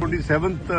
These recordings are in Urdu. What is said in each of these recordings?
27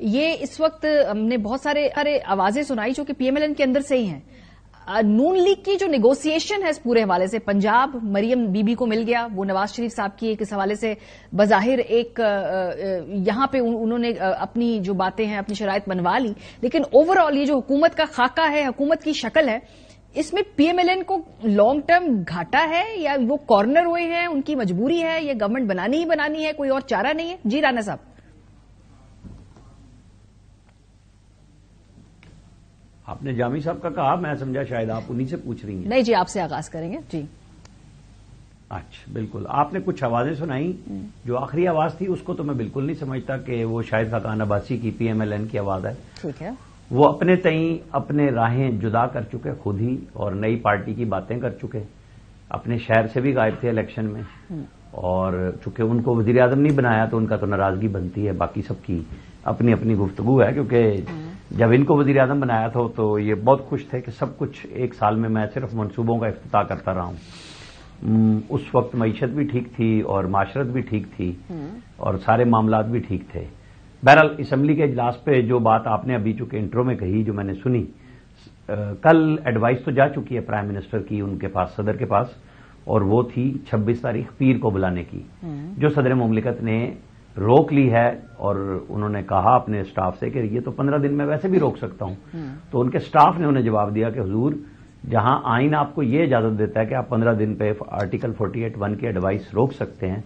یہ اس وقت ہم نے بہت سارے آوازیں سنائی جو کہ پی ایم ایل این کے اندر سے ہی ہیں. نون لیگ کی جو نیگوسیشن ہے اس پورے حوالے سے، پنجاب مریم بی بی کو مل گیا، وہ نواز شریف صاحب کی ایک اس حوالے سے بظاہر ایک یہاں پہ انہوں نے اپنی جو باتیں ہیں اپنی شرائط منوا لی، لیکن اوور آل یہ جو حکومت کا خاکہ ہے، حکومت کی شکل ہے، اس میں پی ایم ایل این کو لانگ ٹرم گھاٹا ہے یا وہ کارنر ہوئے ہیں، ان کی مجبوری ہے، یہ گورنمنٹ بنانی ہی بنانی ہے، کوئی اور چارہ نہیں ہے؟ جی رانا صاحب. آپ نے جامی صاحب کا کہا، میں سمجھا شاید آپ انہی سے پوچھ رہی ہیں. نہیں جی، آپ سے آغاز کریں گے. جی اچھا بالکل، آپ نے کچھ آوازیں سنائی، جو آخری آواز تھی اس کو تو میں بالکل نہیں سمجھتا کہ وہ شاہد خاقان عباسی کی پی ایم ایل این کی آواز ہے. ٹھیک ہے، وہ اپنے تئیں اپنے راہیں جدا کر چکے خود ہی، اور نئی پارٹی کی باتیں کر چکے. اپنے شہر سے بھی غائب تھے الیکشن میں، اور چونکہ ان کو وزیر اعظم نہیں بنایا تو ان کا تو ناراضگی بنتی ہے. باقی سب کی اپنی اپنی گفتگو ہے، کیونکہ جب ان کو وزیر اعظم بنایا تھا تو یہ بہت خوش تھے کہ سب کچھ ایک سال میں صرف منصوبوں کا افتتاح کرتا رہا ہوں. اس وقت معیشت بھی ٹھیک تھی اور معاشرت بھی ٹھیک تھی اور سارے معاملات بھی ٹھیک تھے. بہرحال اسمبلی کے اجلاس پہ جو بات آپ نے ابھی چونکہ انٹرو میں کہی، جو میں نے سنی، کل ایڈوائس تو جا چکی ہے پرائم منسٹر کی ان کے پاس، صدر کے پاس، اور وہ تھی 26 تاریخ پیر کو بلانے کی، جو صدر مملکت نے روک لی ہے. اور انہوں نے کہا اپنے سٹاف سے کہ یہ تو 15 دن میں ویسے بھی روک سکتا ہوں. تو ان کے سٹاف نے انہیں جواب دیا کہ حضور، جہاں آئین آپ کو یہ اجازت دیتا ہے کہ آپ 15 دن پہ آرٹیکل 48(1) کی ایڈوائس روک سکتے ہیں،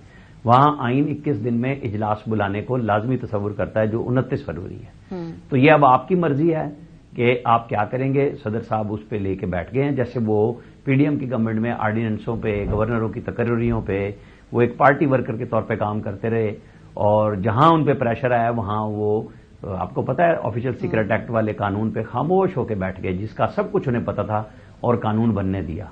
وہاں آئین 21 دن میں اجلاس بلانے کو لازمی تصور کرتا ہے، جو 29 فروری ہے. تو یہ اب آپ کی مرضی ہے کہ آپ کیا کریں گے. صدر صاحب اس پہ لے کے بیٹھ گئے ہیں، جیسے وہ پی ڈی ایم کی گورنمنٹ میں آرڈیننسوں پہ، گورنروں کی تقرریوں پہ وہ ایک پارٹی ورکر کے طور پہ کام کرتے رہے، اور جہاں ان پہ پریشر آیا وہاں وہ، آپ کو پتا ہے آفیشل سیکرٹ ایکٹ والے قانون پہ خاموش ہو کے بیٹھ گئے، جس کا سب کچھ انہیں پتا تھا، اور قانون بننے دیا.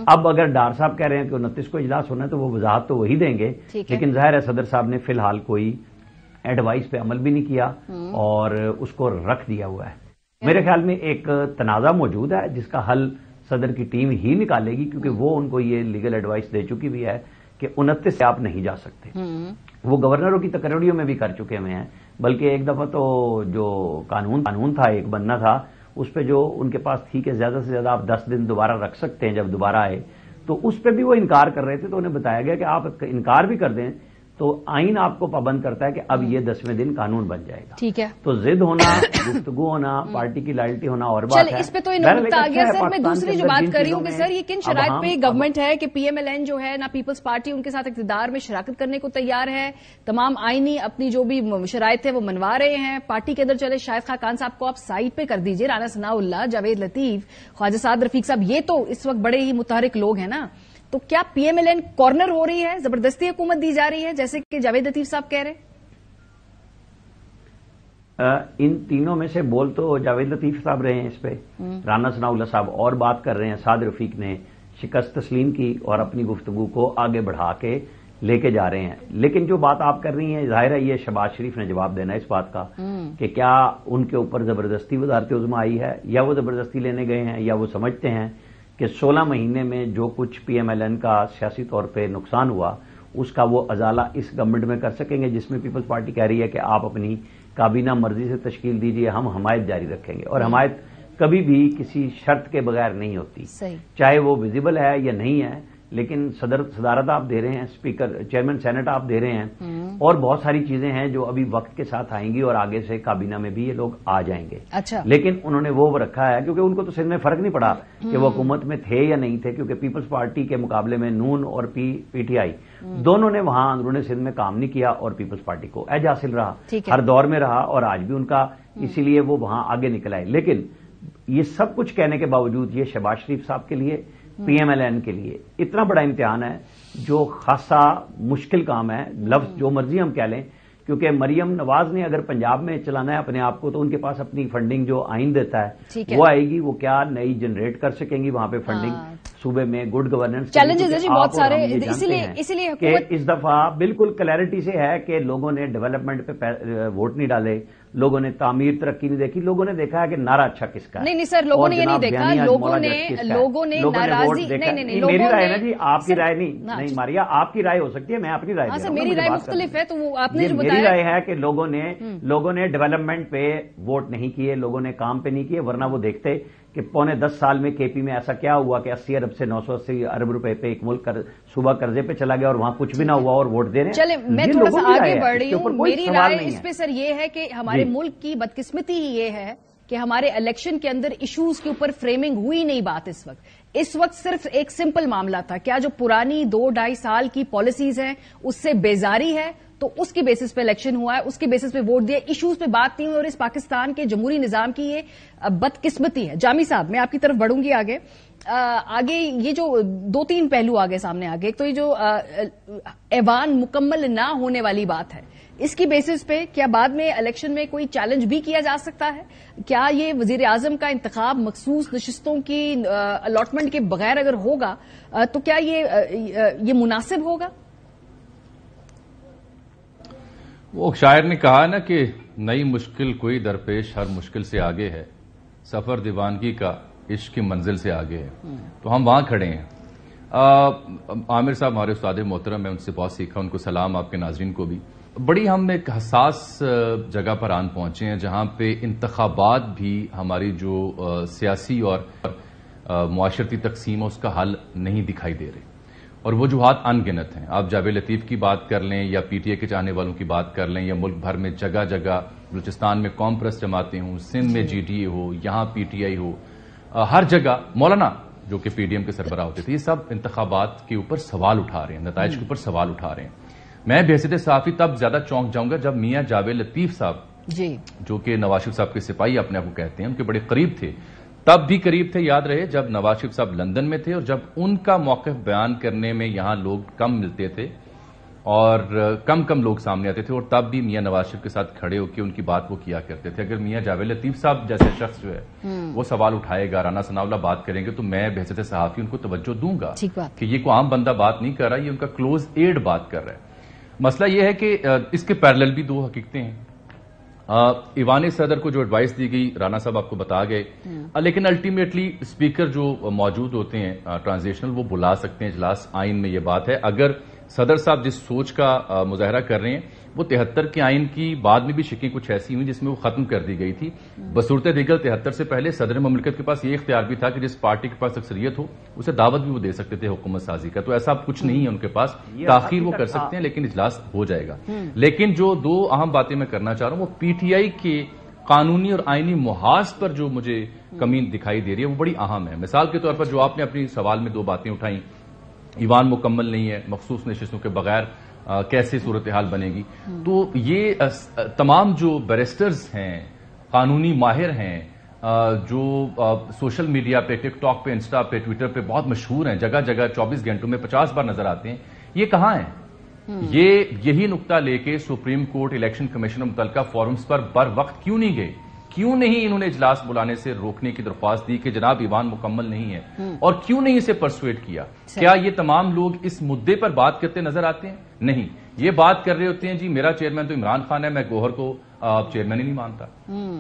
اب اگر ڈار صاحب کہہ رہے ہیں کہ 29 کو اجلاس ہونا ہے تو وہ وضاحت تو وہی دیں گے، لیکن ظاہر ہے صدر صاحب نے فی الحال کوئی ایڈوائس پہ عمل بھی نہیں کیا اور اس کو رکھ دیا ہوا ہے. میرے خیال میں ایک تنازع موجود ہے جس کا حل صدر کی ٹیم ہی نکالے گی، کیونکہ وہ ان کو یہ لیگل ایڈوائس دے چکی بھی ہے کہ 29 سے آپ نہیں جا سکتے. وہ گورنروں کی تقرریوں میں بھی کر چکے ہوئے ہیں، بلکہ ایک دفعہ تو جو قانون تھا ایک بننا تھا، اس پہ جو ان کے پاس تھی کہ زیادہ سے زیادہ آپ 10 دن دوبارہ رکھ سکتے ہیں جب دوبارہ آئے، تو اس پہ بھی وہ انکار کر رہے تھے. تو انہیں بتایا گیا کہ آپ انکار بھی کر دیں تو آئین آپ کو پابند کرتا ہے کہ اب یہ 10ویں دن قانون بن جائے گا. ٹھیک ہے، تو ضد ہونا، گفتگو ہونا، پارٹی کی لائلٹی ہونا اور بات ہے. اس پہ تو نقطہ آ گیا سر. میں دوسری جو بات کر رہی ہوں کہ سر یہ کن شرائط پہ گورنمنٹ ہے کہ پی ایم ایل این جو ہے نہ پیپلز پارٹی ان کے ساتھ اقتدار میں شراکت کرنے کو تیار ہے، تمام آئینی اپنی جو بھی شرائط ہے وہ منوا رہے ہیں. پارٹی کے اندر چلے شاہد خاقان صاحب کو آپ سائڈ پہ کر دیجئے، رانا ثناء اللہ، جاوید لطیف، خواجہ سعد رفیق صاحب، یہ تو اس وقت بڑے ہی متحرک لوگ ہیں نا. تو کیا P M L N corner ہو رہی ہے، زبردستی حکومت دی جا رہی ہے جیسے کہ جاوید لطیف صاحب کہہ رہے ہیں؟ ان تینوں میں سے بول تو جاوید لطیف صاحب رہے ہیں اس پہ، رانا ثناء اللہ صاحب اور بات کر رہے ہیں، سعد رفیق نے شکست تسلیم کی اور اپنی گفتگو کو آگے بڑھا کے لے کے جا رہے ہیں. لیکن جو بات آپ کر رہی ہیں ظاہر ہے یہ شہباز شریف نے جواب دینا ہے اس بات کا کہ کیا ان کے اوپر زبردستی وزارت عظمی آئی ہے، یا وہ زبردستی لینے گئے ہیں، یا وہ سمجھتے ہیں کہ 16 مہینے میں جو کچھ پی ایم ایل این کا سیاسی طور پہ نقصان ہوا اس کا وہ ازالہ اس گورنمنٹ میں کر سکیں گے، جس میں پیپلز پارٹی کہہ رہی ہے کہ آپ اپنی کابینہ مرضی سے تشکیل دیجیے، ہم حمایت جاری رکھیں گے. اور حمایت کبھی بھی کسی شرط کے بغیر نہیں ہوتی، چاہے وہ ویزیبل ہے یا نہیں ہے. لیکن صدارت آپ دے رہے ہیں، اسپیکر چیئرمین سینٹ آپ دے رہے ہیں، اور بہت ساری چیزیں ہیں جو ابھی وقت کے ساتھ آئیں گی اور آگے سے کابینہ میں بھی یہ لوگ آ جائیں گے. لیکن انہوں نے وہ رکھا ہے کیونکہ ان کو تو سندھ میں فرق نہیں پڑا کہ وہ حکومت میں تھے یا نہیں تھے، کیونکہ پیپلز پارٹی کے مقابلے میں نون اور پی ٹی آئی دونوں نے وہاں اندرون سندھ میں کام نہیں کیا اور پیپلز پارٹی کو ایج حاصل رہا، ہر دور میں رہا اور آج بھی ان کا، اسی لیے وہ وہاں آگے نکل آئے. لیکن یہ سب کچھ کہنے کے باوجود یہ شہباز شریف صاحب کے لیے، پی ایم ایل این کے لیے اتنا بڑا امتحان ہے جو خاصا مشکل کام ہے. لفظ جو مرضی ہم کہہ لیں، کیونکہ مریم نواز نے اگر پنجاب میں چلانا ہے اپنے آپ کو تو ان کے پاس اپنی فنڈنگ جو آئین دیتا ہے وہ آئے گی. وہ کیا نئی جنریٹ کر سکیں گی وہاں پہ فنڈنگ صوبے میں؟ گڈ گورننس چیلنجز بہت سارے، اسی لیے کہ اس دفعہ بالکل کلیئرٹی سے ہے کہ لوگوں نے ڈیولپمنٹ پہ ووٹ نہیں ڈالے، لوگوں نے تعمیر ترقی نہیں دیکھی، لوگوں نے دیکھا ہے کہ نعرہ اچھا کس کا ہے. نہیں سر، لوگوں نے یہ نہیں دیکھا، لوگوں نے ناراضی، نہیں میری رائے نا جی، آپ کی رائے نہیں ماریا، آپ کی رائے ہو سکتی ہے، میں اپنی رائے. ہاں سر، میری رائے مختلف ہے، تو وہ آپ نے جو بتایا. میری رائے ہے کہ لوگوں نے ڈیولپمنٹ پہ ووٹ نہیں کیے، لوگوں نے کام پہ نہیں کیے، ورنہ وہ دیکھتے کہ پونے 10 سال میں کے پی میں ایسا کیا ہوا کہ 80 ارب سے 980 ارب روپے پہ ایک ملک صوبہ قرضے پہ چلا گیا اور وہاں کچھ بھی نہ ہوا اور ووٹ دے رہے ہیں. چلے میں تھوڑا سا آگے بڑھ رہی ہوں. میری رائے اس پہ سر یہ ہے کہ ہمارے ملک کی بدقسمتی ہی یہ ہے کہ ہمارے الیکشن کے اندر ایشوز کے اوپر فریمنگ ہوئی نہیں بات. اس وقت صرف ایک سمپل معاملہ تھا، کیا جو پرانی 2-2.5 سال کی پالیسیز ہیں اس سے بیزاری ہے تو اس کی بیسس پہ الیکشن ہوا ہے، اس کی بیسس پہ ووٹ دیا، ایشوز پہ بات نہیں ہوئی، اور اس پاکستان کے جمہوری نظام کی یہ بدقسمتی ہے. جامی صاحب، میں آپ کی طرف بڑھوں گی آگے. یہ جو 2-3 پہلو آگے سامنے آگے، ایک تو یہ جو ایوان مکمل نہ ہونے والی بات ہے، اس کی بیسس پہ کیا بعد میں الیکشن میں کوئی چیلنج بھی کیا جا سکتا ہے؟ کیا یہ وزیر اعظم کا انتخاب مخصوص نشستوں کی الاٹمنٹ کے بغیر اگر ہوگا تو کیا یہ مناسب ہوگا؟ وہ شاعر نے کہا نا کہ نئی مشکل کوئی درپیش ہر مشکل سے آگے ہے، سفر دیوانگی کا عشق کی منزل سے آگے ہے. تو ہم وہاں کھڑے ہیں. عامر صاحب ہمارے استاد محترم، میں ان سے بہت سیکھا، ان کو سلام، آپ کے ناظرین کو بھی. بڑی ہم ایک حساس جگہ پر آن پہنچے ہیں جہاں پہ انتخابات بھی ہماری جو سیاسی اور معاشرتی تقسیم ہے اس کا حل نہیں دکھائی دے رہے، اور وجوہات ان گنت ہیں. آپ جاوید لطیف کی بات کر لیں یا پی ٹی اے کے چاہنے والوں کی بات کر لیں، یا ملک بھر میں جگہ جگہ بلوچستان میں قوم پرست جماعتیں ہوں، سندھ میں جی ڈی اے ہو، یہاں پی ٹی آئی ہو، ہر جگہ مولانا جو کہ پی ڈی ایم کے سربراہ ہوتے تھے، یہ سب انتخابات کے اوپر سوال اٹھا رہے ہیں، نتائج کے اوپر سوال اٹھا رہے ہیں. میں بحیثیت صحافی تب زیادہ چونک جاؤں گا جب میاں جاوید لطیف صاحب جو کہ نواز شریف صاحب کے سپاہی اپنے آپ کو کہتے ہیں، ان کے بڑے قریب تھے. تب بھی قریب تھے، یاد رہے جب نواز شریف صاحب لندن میں تھے اور جب ان کا موقف بیان کرنے میں یہاں لوگ کم ملتے تھے اور کم لوگ سامنے آتے تھے، اور تب بھی میاں نواز شریف کے ساتھ کھڑے ہو کے ان کی بات وہ کیا کرتے تھے. اگر میاں جاوید لطیف صاحب جیسے شخص جو ہے وہ سوال اٹھائے گا، رانا ثناء اللہ بات کریں گے، تو میں بحیثیت صحافی ان کو توجہ دوں گا کہ یہ کوئی عام بندہ بات نہیں کر رہا، یہ ان کا کلوز ایڈ بات کر رہا ہے. مسئلہ یہ ہے کہ اس کے پیرلل بھی 2 حقیقتیں ہیں. ایوان صدر کو جو ایڈوائس دی گئی رانا صاحب آپ کو بتا گئے، لیکن الٹیمیٹلی اسپیکر جو موجود ہوتے ہیں ٹرانزیشنل وہ بلا سکتے ہیں اجلاس. آئین میں یہ بات ہے. اگر صدر صاحب جس سوچ کا مظاہرہ کر رہے ہیں وہ 73 کے آئین کی بعد میں بھی شکیں کچھ ایسی ہوئی جس میں وہ ختم کر دی گئی تھی. بصورت دیگر 73 سے پہلے صدر مملکت کے پاس یہ اختیار بھی تھا کہ جس پارٹی کے پاس اکثریت ہو اسے دعوت بھی وہ دے سکتے تھے حکومت سازی کا. تو ایسا کچھ نہیں ہے ان کے پاس، تاخیر وہ کر سکتے ہیں لیکن اجلاس ہو جائے گا. لیکن جو 2 اہم باتیں میں کرنا چاہ رہا ہوں وہ پی ٹی آئی کے قانونی اور آئینی محاذ پر جو مجھے کمی دکھائی دے رہی ہے وہ بڑی اہم ہے. مثال کے طور پر جو آپ نے اپنی سوال میں 2 باتیں اٹھائیں، ایوان مکمل نہیں ہے، مخصوص نشستوں کے بغیر کیسے صورتحال بنے گی، تو یہ تمام جو بیرسٹرز ہیں، قانونی ماہر ہیں، جو سوشل میڈیا پہ، ٹک ٹاک پہ، انسٹا پہ، ٹویٹر پہ بہت مشہور ہیں، جگہ جگہ 24 گھنٹوں میں 50 بار نظر آتے ہیں، یہ کہاں ہیں؟ یہی نقطہ لے کے سپریم کورٹ، الیکشن کمیشن اور متعلقہ فورمز پر بر وقت کیوں نہیں گئے؟ کیوں نہیں انہوں نے اجلاس بلانے سے روکنے کی درخواست دی کہ جناب ایوان مکمل نہیں ہے، اور کیوں نہیں اسے پرسویٹ کیا؟ کیا یہ تمام لوگ اس مدے پر بات کرتے نظر آتے ہیں؟ نہیں، یہ بات کر رہے ہوتے ہیں جی میرا چیئرمین تو عمران خان ہے، میں گوہر کو چیئرمین ہی نہیں مانتا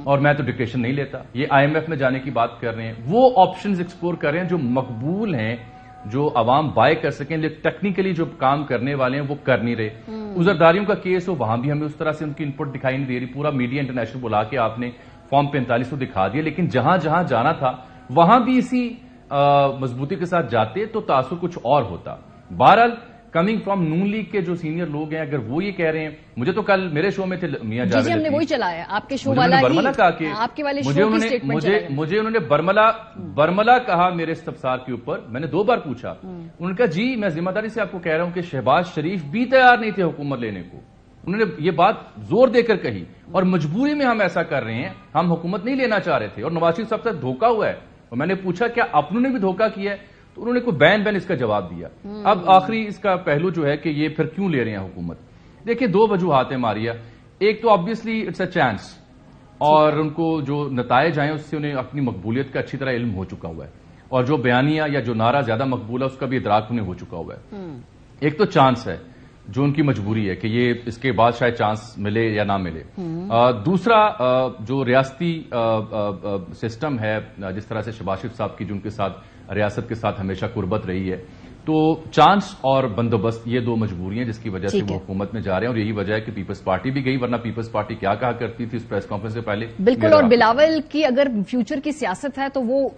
اور میں تو ڈکٹیشن نہیں لیتا. یہ آئی ایم ایف میں جانے کی بات کر رہے ہیں، وہ آپشنز ایکسپلور کر رہے ہیں جو مقبول ہیں، جو عوام بائی کر سکیں، لیکن ٹیکنیکلی جو کام کرنے والے ہیں وہ کر نہیں رہے. عذرداریوں کا کیس ہو، وہاں بھی ہمیں اس طرح سے ان کی ان پٹ دکھائی نہیں دے رہی. پورا میڈیا انٹرنیشنل بلا کے آپ نے فارم 45 کو دکھا دیا، لیکن جہاں جہاں جانا تھا وہاں بھی اسی مضبوطی کے ساتھ جاتے تو تاثر کچھ اور ہوتا. بہرحال کمنگ فرام نون لیگ کے جو سینئر لوگ ہیں، اگر وہ یہ کہہ رہے ہیں، مجھے تو کل میرے شو میں تھے میاں جاوید لطیف، ہم نے وہی چلایا آپ کے شو والا برملا کہا کہ مجھے انہوں نے برملا کہا میرے استفسار کے اوپر. میں نے 2 بار پوچھا، انہوں نے کہا جی میں ذمہ داری سے آپ کو کہہ رہا ہوں کہ شہباز شریف بھی تیار نہیں تھے حکومت لینے کو. انہوں نے یہ بات زور دے کر کہی، اور مجبوری میں ہم ایسا کر رہے ہیں، ہم حکومت نہیں لینا چاہ رہے تھے، اور نواز شریف صاحب سے دھوکہ ہوا ہے. اور میں نے پوچھا کیا اپنوں نے بھی دھوکہ کیا ہے؟ تو انہوں نے کوئی بین اس کا جواب دیا. اب آخری اس کا پہلو جو ہے کہ یہ پھر کیوں لے رہے ہیں حکومت، دیکھیں 2 وجوہات ہیں ماریا. ایک تو آبویسلی اٹس اے چانس، اور ان کو جو نتائج آئے اس سے انہیں اپنی مقبولیت کا اچھی طرح علم ہو چکا ہوا ہے، اور جو بیانیہ یا جو نعرہ زیادہ مقبول ہے اس کا بھی ادراک انہیں ہو چکا ہوا ہے. ایک تو چانس ہے. جو ان کی مجبوری ہے کہ یہ اس کے بعد شاید چانس ملے یا نہ ملے. دوسرا جو ریاستی سسٹم ہے، جس طرح سے شہباز شریف صاحب کی جو ان کے ساتھ ریاست کے ساتھ ہمیشہ قربت رہی ہے، تو چانس اور بندوبست یہ دو مجبوریاں جس کی وجہ سے وہ حکومت میں جا رہے ہیں، اور یہی وجہ ہے کہ پیپلز پارٹی بھی گئی، ورنہ پیپلز پارٹی کیا کہا کرتی تھی اس پریس کانفرنس سے پہلے. بالکل. اور بلاول کی اگر فیوچر کی سیاست ہے تو وہ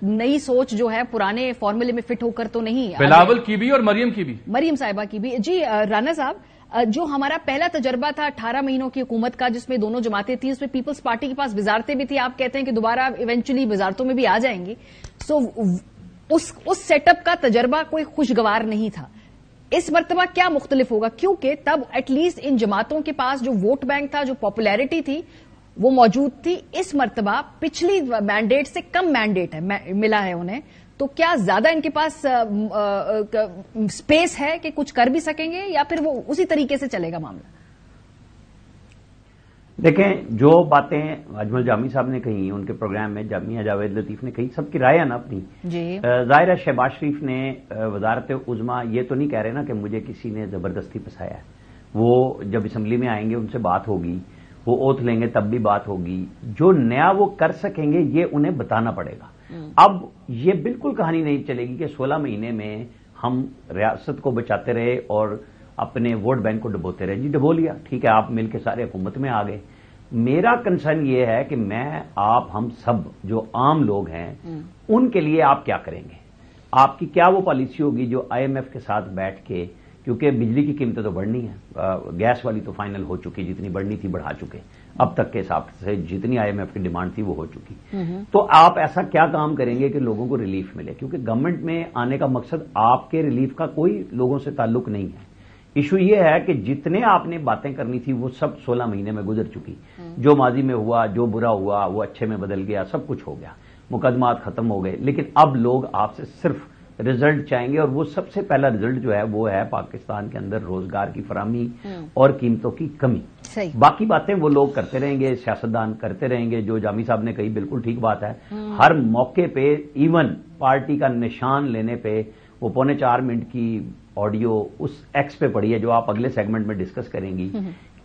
نئی سوچ جو ہے پرانے فارمولے میں فٹ ہو کر تو نہیں. بلاول کی بھی اور مریم کی بھی، مریم صاحبہ کی بھی. جی رانا صاحب، جو ہمارا پہلا تجربہ تھا 18 مہینوں کی حکومت کا جس میں دونوں جماعتیں تھیں، اس میں پیپلز پارٹی کے پاس وزارتیں بھی تھی، آپ کہتے ہیں کہ دوبارہ ایونچولی وزارتوں میں بھی آ جائیں گی. سو اس سیٹ اپ کا تجربہ کوئی خوشگوار نہیں تھا. اس مرتبہ کیا مختلف ہوگا؟ کیونکہ تب ایٹ لیسٹ ان جماعتوں کے پاس جو ووٹ بینک تھا، جو پاپولیرٹی تھی، وہ موجود تھی. اس مرتبہ پچھلی مینڈیٹ سے کم مینڈیٹ ملا ہے انہیں، تو کیا زیادہ ان کے پاس سپیس ہے کہ کچھ کر بھی سکیں گے، یا پھر وہ اسی طریقے سے چلے گا معاملہ؟ دیکھیں، جو باتیں اجمل جامی صاحب نے کہی ان کے پروگرام میں، جامعہ جاوید لطیف نے کہی، سب کی رائے ہے نا اپنی. جی ظاہر ہے شہباز شریف نے وزارت عظمیٰ یہ تو نہیں کہہ رہے نا کہ مجھے کسی نے زبردستی پھنسایا ہے. وہ جب اسمبلی میں آئیں گے ان سے بات ہوگی، وہ اوتھ لیں گے تب بھی بات ہوگی. جو نیا وہ کر سکیں گے یہ انہیں بتانا پڑے گا. اب یہ بالکل کہانی نہیں چلے گی کہ 16 مہینے میں ہم ریاست کو بچاتے رہے اور اپنے ووٹ بینک کو ڈبوتے رہے. جی ڈبو لیا، ٹھیک ہے، آپ مل کے سارے حکومت میں آ گئے. میرا کنسرن یہ ہے کہ ہم سب جو عام لوگ ہیں ان کے لیے آپ کیا کریں گے؟ آپ کی کیا وہ پالیسی ہوگی جو آئی ایم ایف کے ساتھ بیٹھ کے، کیونکہ بجلی کی قیمتیں تو بڑھنی ہیں، گیس والی تو فائنل ہو چکی، جتنی بڑھنی تھی بڑھا چکے، اب تک کے حساب سے جتنی آئی ایم ایف کی ڈیمانڈ تھی وہ ہو چکی. تو آپ ایسا کیا کام کریں گے کہ لوگوں کو ریلیف ملے؟ کیونکہ گورنمنٹ میں آنے کا مقصد آپ کے ریلیف کا کوئی لوگوں سے تعلق نہیں ہے. ایشو یہ ہے کہ جتنے آپ نے باتیں کرنی تھی وہ سب 16 مہینے میں گزر چکی. جو ماضی میں ہوا، جو برا ہوا وہ اچھے میں بدل گیا، سب کچھ ہو گیا، مقدمات ختم ہو گئے. لیکن اب لوگ آپ سے صرف رزلٹ چاہیں گے، اور وہ سب سے پہلا رزلٹ جو ہے وہ ہے پاکستان کے اندر روزگار کی فراہمی اور قیمتوں کی کمی. باقی باتیں وہ لوگ کرتے رہیں گے، سیاستدان کرتے رہیں گے. جو جامی صاحب نے کہی بالکل ٹھیک بات ہے. ہر موقع پہ ایون پارٹی کا نشان لینے پہ وہ 3.25 منٹ کی آڈیو اس ایکس پہ پڑی ہے جو آپ اگلے سیگمنٹ میں ڈسکس کریں گی،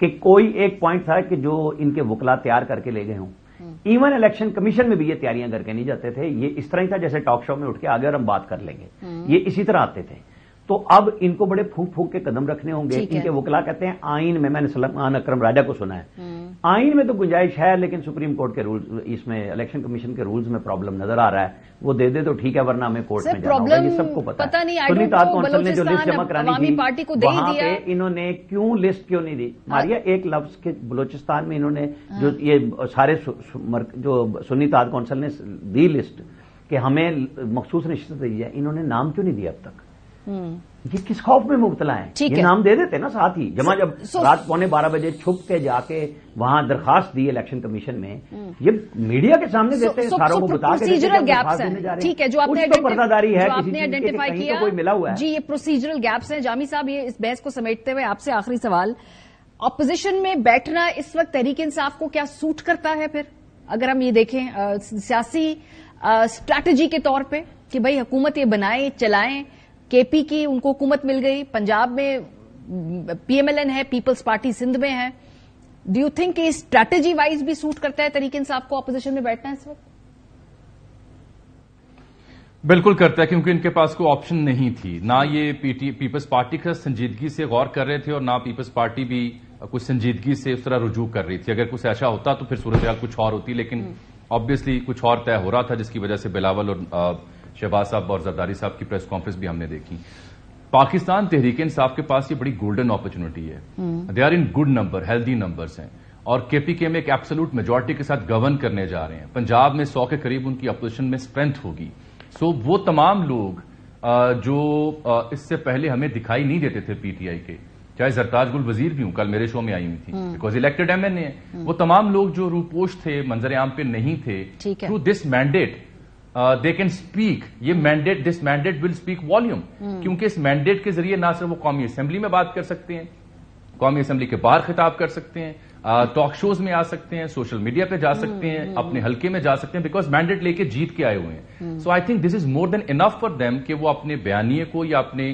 کہ کوئی ایک پوائنٹ تھا کہ جو ان کے وکلا تیار کر کے لے گئے ہوں. ایون الیکشن کمیشن میں بھی یہ تیاریاں کر کے نہیں جاتے تھے. یہ اس طرح ہی تھا جیسے ٹاک شو میں اٹھ کے آگے اور ہم بات کر لیں گے، یہ اسی طرح آتے تھے. تو اب ان کو بڑے پھونک پھونک کے قدم رکھنے ہوں گے. ان کے وکلا کہتے ہیں آئین میں نے سلمان اکرم راجہ کو سنا ہے، آئین میں تو گنجائش ہے لیکن سپریم کورٹ کے رولز، اس میں الیکشن کمیشن کے رولز میں پرابلم نظر آ رہا ہے. وہ دے دے تو ٹھیک ہے، ورنہ ہمیں کورٹ میں جانا ہوگا. یہ سب کو پتا ہے. سنی تاج کونسل نے جو لسٹ جمع کرانی تھی وہاں پہ انہوں نے کیوں لسٹ کیوں نہیں دی؟ ماریا ایک لفظ کے بلوچستان میں انہوں نے جو یہ سارے جو سنی تاج کونسل نے دی لسٹ کہ ہمیں مخصوص نشست دی ہے، انہوں نے نام کیوں نہیں دیا اب تک؟ یہ کس خوف میں مبتلا ہیں؟ یہ نام دے دیتے نا ساتھ ہی. جب رات 11:15 بجے چھپ کے جا کے وہاں درخواست دی الیکشن کمیشن میں، یہ میڈیا کے سامنے دیتے ہیں، ساروں کو بتا کے ٹھیک ہے جو آپ نے آئیڈینٹیفائی کیا کوئی ملا ہوا ہے. جی یہ پروسیجرل گیپس ہیں. جامی صاحب یہ اس بحث کو سمیٹتے ہوئے آپ سے آخری سوال، اپوزیشن میں بیٹھنا اس وقت تحریک انصاف کو کیا سوٹ کرتا ہے؟ پھر اگر ہم یہ دیکھیں سیاسی اسٹریٹجی کے طور پہ کہ بھائی حکومت یہ بنائیں چلائیں، کے پی کی ان کو حکومت مل گئی، پنجاب میں پی ایم ایل این ہے، پیپلز پارٹی سندھ میں ہے، ڈو یو تھنک کہ اسٹریٹجی وائز بھی سوٹ کرتا ہے تحریک انصاف کو اپوزیشن میں بیٹھنا اس وقت؟ بالکل کرتا ہے، کیونکہ ان کے پاس کوئی آپشن نہیں تھی. نہ یہ پیپلز پارٹی کا سنجیدگی سے غور کر رہے تھے اور نہ پیپلز پارٹی بھی کچھ سنجیدگی سے اس طرح رجوع کر رہی تھی. اگر کچھ ایسا ہوتا تو پھر صورتحال کچھ اور ہوتی، لیکن آبویسلی کچھ اور طے ہو رہا تھا، جس کی وجہ سے بلاول اور شہباز صاحب اور زرداری صاحب کی پریس کانفرنس بھی ہم نے دیکھی. پاکستان تحریک انصاف کے پاس یہ بڑی گولڈن اپرچونٹی ہے. They are in good number, healthy numbers ہیں، اور کے پی کے میں ایک ایبسولوٹ میجورٹی کے ساتھ گورن کرنے جا رہے ہیں. پنجاب میں 100 کے قریب ان کی اپوزیشن میں اسٹرینتھ ہوگی. سو وہ تمام لوگ جو اس سے پہلے ہمیں دکھائی نہیں دیتے تھے پی ٹی آئی کے، چاہے زرتاج گل وزیر بھی ہوں، کل میرے شو میں آئی ہوئی تھی بیکاز الیکٹڈ ایم این اے، وہ تمام لوگ جو روپوش تھے، منظر عام پہ نہیں تھے، through this mandate they can speak. یہ mandate, this mandate will speak volume, کیونکہ اس مینڈیٹ کے ذریعے نہ صرف وہ قومی اسمبلی میں بات کر سکتے ہیں، قومی اسمبلی کے باہر خطاب کر سکتے ہیں، ٹاک شوز میں آ سکتے ہیں، سوشل میڈیا پہ جا سکتے ہیں، اپنے حلقے میں جا سکتے ہیں، بیکاز مینڈیٹ لے کے جیت کے آئے ہوئے ہیں. So I think this is more than enough for them کہ وہ اپنے بیانیے کو یا اپنے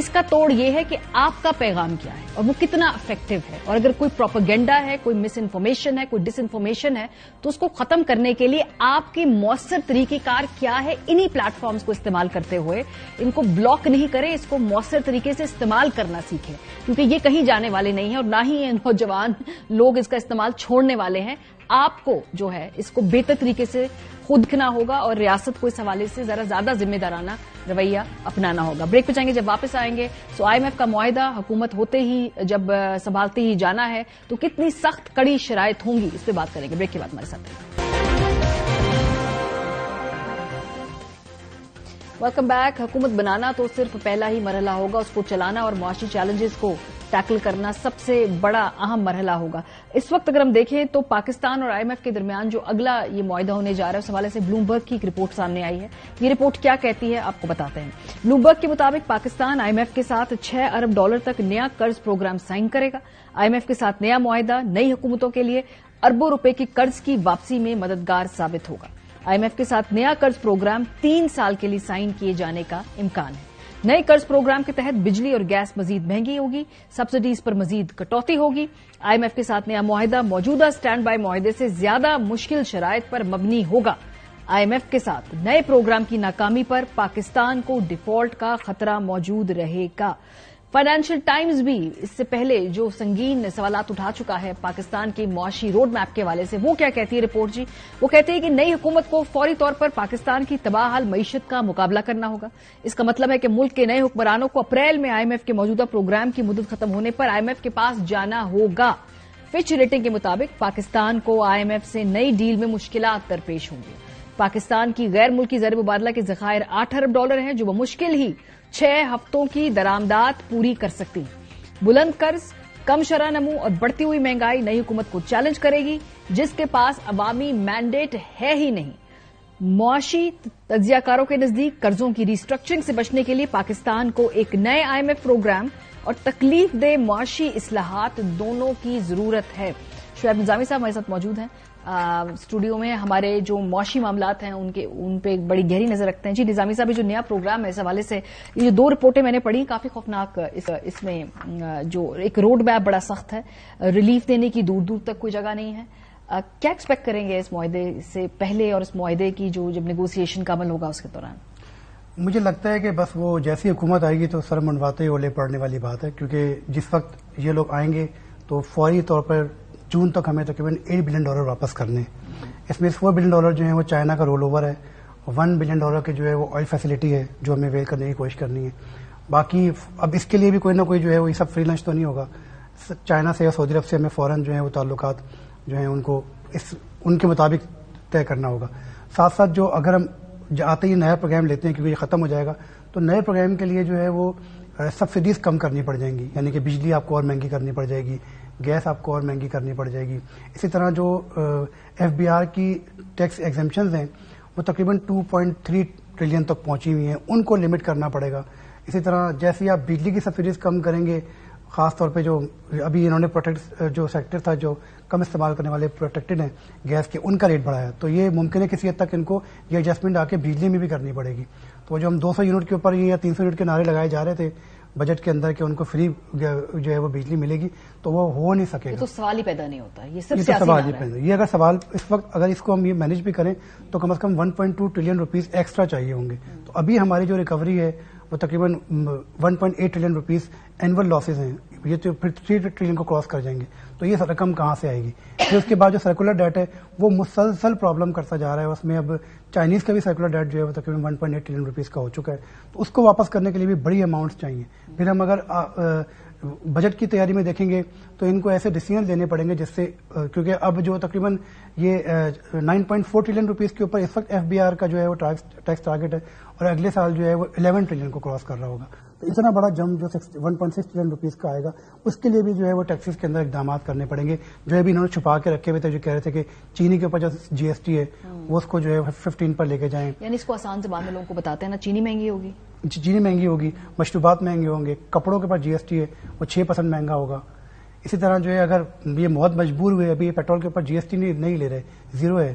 اس کا توڑ یہ ہے کہ آپ کا پیغام کیا ہے اور وہ کتنا افیکٹو ہے، اور اگر کوئی پروپیگنڈا ہے، کوئی مس انفارمیشن ہے، کوئی ڈس انفارمیشن ہے، تو اس کو ختم کرنے کے لیے آپ کی مؤثر طریقہ کار کیا ہے. انہی پلیٹ فارمز کو استعمال کرتے ہوئے ان کو بلاک نہیں کریں، اس کو مؤثر طریقے سے استعمال کرنا سیکھیں، کیونکہ یہ کہیں جانے والے نہیں ہیں اور نہ ہی یہ نوجوان لوگ اس کا استعمال چھوڑنے والے ہیں. آپ کو جو ہے اس کو بہتر طریقے سے خود دکھنا ہوگا اور ریاست کو اس حوالے سے ذرا زیادہ ذمہ دارانہ رویہ اپنانا ہوگا. بریک پہ جائیں گے. جب واپس آئیں گے تو IMF کا معاہدہ حکومت ہوتے ہی جب سنبھالتے ہی جانا ہے تو کتنی سخت کڑی شرائط ہوں گی، اس پہ بات کریں گے. بریک کے بعد ہمارے ساتھ. Welcome back. حکومت بنانا تو صرف پہلا ہی مرحلہ ہوگا، اس کو چلانا اور معاشی چیلنجز کو ٹیکل کرنا سب سے بڑا اہم مرحلہ ہوگا. اس وقت اگر ہم دیکھیں تو پاکستان اور IMF کے درمیان جو اگلا یہ معاہدہ ہونے جا رہا ہے اس حوالے سے بلومبرگ کی ایک رپورٹ سامنے آئی ہے. یہ رپورٹ کیا کہتی ہے آپ کو بتاتے ہیں. بلومبرگ کے مطابق پاکستان IMF کے ساتھ $6 ارب تک نیا قرض پروگرام سائن کرے گا. IMF کے ساتھ نیا معاہدہ نئی حکومتوں کے لیے اربوں روپے کی قرض کی واپسی میں مددگار ثابت ہوگا. IMF کے ساتھ نیا قرض پروگرام 3 سال کے لیے سائن کیے جانے کا امکان ہے. نئے قرض پروگرام کے تحت بجلی اور گیس مزید مہنگی ہوگی، سبسڈیز پر مزید کٹوتی ہوگی. IMF کے ساتھ نیا معاہدہ موجودہ سٹینڈ بائی معاہدے سے زیادہ مشکل شرائط پر مبنی ہوگا. IMF کے ساتھ نئے پروگرام کی ناکامی پر پاکستان کو ڈیفالٹ کا خطرہ موجود رہے گا. فائنینشیل ٹائمز بھی اس سے پہلے جو سنگین سوالات اٹھا چکا ہے پاکستان کے معاشی روڈ میپ کے حوالے سے. وہ کیا کہتی ہے رپورٹ جی؟ وہ کہتی ہے کہ نئی حکومت کو فوری طور پر پاکستان کی تباہ حال معیشت کا مقابلہ کرنا ہوگا. اس کا مطلب ہے کہ ملک کے نئے حکمرانوں کو اپریل میں IMF کے موجودہ پروگرام کی مدت ختم ہونے پر IMF کے پاس جانا ہوگا. فچ ریٹنگ کے مطابق پاکستان کو IMF سے نئی ڈیل میں مشکلات درپیش ہوں گی. پاکستان کی غیر ملکی زر مبادلہ کے ذخائر $8 ارب ہیں جو بمشکل ہی 6 ہفتوں کی درآمدات پوری کر سکتی. بلند قرض، کم شرح نمو اور بڑھتی ہوئی مہنگائی نئی حکومت کو چیلنج کرے گی جس کے پاس عوامی مینڈیٹ ہے ہی نہیں. معاشی تجزیہ کاروں کے نزدیک قرضوں کی ری اسٹرکچرنگ سے بچنے کے لیے پاکستان کو ایک نئے IMF پروگرام اور تکلیف دہ معاشی اصلاحات دونوں کی ضرورت ہے. شعیب نظامی صاحب ہمارے ساتھ موجود ہیں اسٹوڈیو میں. ہمارے جو معاشی معاملات ہیں ان پہ بڑی گہری نظر رکھتے ہیں. جی نظامی صاحب، جو نیا پروگرام ہے اس حوالے سے یہ جو 2 رپورٹیں میں نے پڑھی کافی خوفناک، اس میں جو ایک روڈ میپ بڑا سخت ہے، ریلیف دینے کی دور دور تک کوئی جگہ نہیں ہے. کیا ایکسپیکٹ کریں گے اس معاہدے سے پہلے اور اس معاہدے کی جو جب نیگوسیشن کا عمل ہوگا اس کے دوران؟ مجھے لگتا ہے کہ بس وہ جیسی حکومت آئے گی تو سر منڈواتے اولے پڑنے والی بات ہے، کیونکہ جس وقت یہ لوگ آئیں گے تو فوری طور پر جون تک ہمیں تقریباً $8 بلین واپس کرنے. اس میں $4 بلین جو ہے وہ چائنا کا رول اوور ہے، $1 بلین کے جو ہے وہ آئل فیسلٹی ہے جو ہمیں ویل کرنے کی کوشش کرنی ہے. باقی اب اس کے لیے بھی کوئی نہ کوئی جو ہے وہ یہ سب فری لنچ تو نہیں ہوگا. چائنا سے یا سعودی عرب سے ہمیں فوراً جو ہے وہ تعلقات جو ہیں ان کو ان کے مطابق طے کرنا ہوگا. ساتھ ساتھ جو اگر ہم آتے ہی نیا پروگرام لیتے ہیں کیونکہ یہ ختم ہو جائے گا تو نئے پروگرام کے لیے جو ہے وہ سبسڈیز کم کرنی پڑ جائیں گی، یعنی کہ بجلی آپ کو اور مہنگی کرنی پڑ جائے گی، گیس آپ کو اور مہنگی کرنی پڑ جائے گی. اسی طرح جو FBR کی ٹیکس ایگزمپشنز ہیں وہ تقریباً 2.3 ٹریلین تک پہنچی ہوئی ہیں، ان کو لمٹ کرنا پڑے گا. اسی طرح جیسے آپ بجلی کی سبسڈیز کم کریں گے، خاص طور پہ جو ابھی انہوں نے جو سیکٹر تھا جو کم استعمال کرنے والے پروٹیکٹڈ ہیں گیس کے، ان کا ریٹ بڑھایا، تو یہ ممکن ہے کسی حد تک ان کو یہ ایڈجسٹمنٹ آ کے بجلی میں بھی کرنی پڑے گی. تو جو ہم 200 یونٹ کے اوپر یا 300 یونٹ کے نعرے لگائے جا رہے تھے بجٹ کے اندر کہ ان کو فری جو ہے وہ بجلی ملے گی، تو وہ ہو نہیں سکے گا. یہ تو سوال ہی پیدا نہیں ہوتا، یہ صرف سوال ہی پیدا. یہ اگر سوال اس وقت اگر اس کو ہم یہ مینج بھی کریں تو کم از کم 1.2 ٹریلین روپیز ایکسٹرا چاہیے ہوں گے. تو ابھی ہماری جو ریکوری ہے وہ تقریباً 1.8 ٹریلین روپیز اینول لاسز ہیں، یہ تو پھر 3 ٹریلین کو کراس کر جائیں گے. تو یہ رقم کہاں سے آئے گی؟ پھر اس کے بعد جو سرکولر ڈیٹ ہے وہ مسلسل پرابلم کرتا جا رہا ہے. اس میں اب چائنیز کا بھی سرکولر ڈیٹ جو ہے وہ تقریباً 1.8 ٹریلین روپیز کا ہو چکا ہے. تو اس کو واپس کرنے کے لیے بھی بڑی اماؤنٹس چاہیے. پھر ہم اگر بجٹ کی تیاری میں دیکھیں گے تو ان کو ایسے ڈیسیژن لینے پڑیں گے جس سے، کیونکہ اب جو تقریباً یہ 9.4 ٹریلین روپیز کے اوپر اس وقت FBR کا جو ہے وہ ٹیکس ٹارگیٹ ہے اور اگلے سال جو ہے وہ 11 ٹریلین کو کراس کر رہا ہوگا. تو اتنا بڑا جمپ جو 1.6 ٹریلین روپیز کا آئے گا اس کے لیے بھی جو ہے وہ ٹیکسز کے اندر اقدامات کرنے پڑیں گے، جو ہے بھی انہوں نے چھپا کے رکھے ہوئے تھے. جو کہہ رہے تھے کہ چینی کے اوپر جو GST ہے وہ اس کو جو ہے 15 پر لے کے جائیں. یعنی اس کو آسان زبان میں لوگوں کو بتاتے ہیں نا، چینی مہنگی ہوگی، چینی مہنگی ہوگی، مشروبات مہنگے ہوں گے، کپڑوں کے اوپر GST ہے وہ 6% مہنگا ہوگا. اسی طرح جو ہے اگر یہ بہت مجبور ہوئے، ابھی پیٹرول کے اوپر GST نہیں لے رہے، 0 ہے،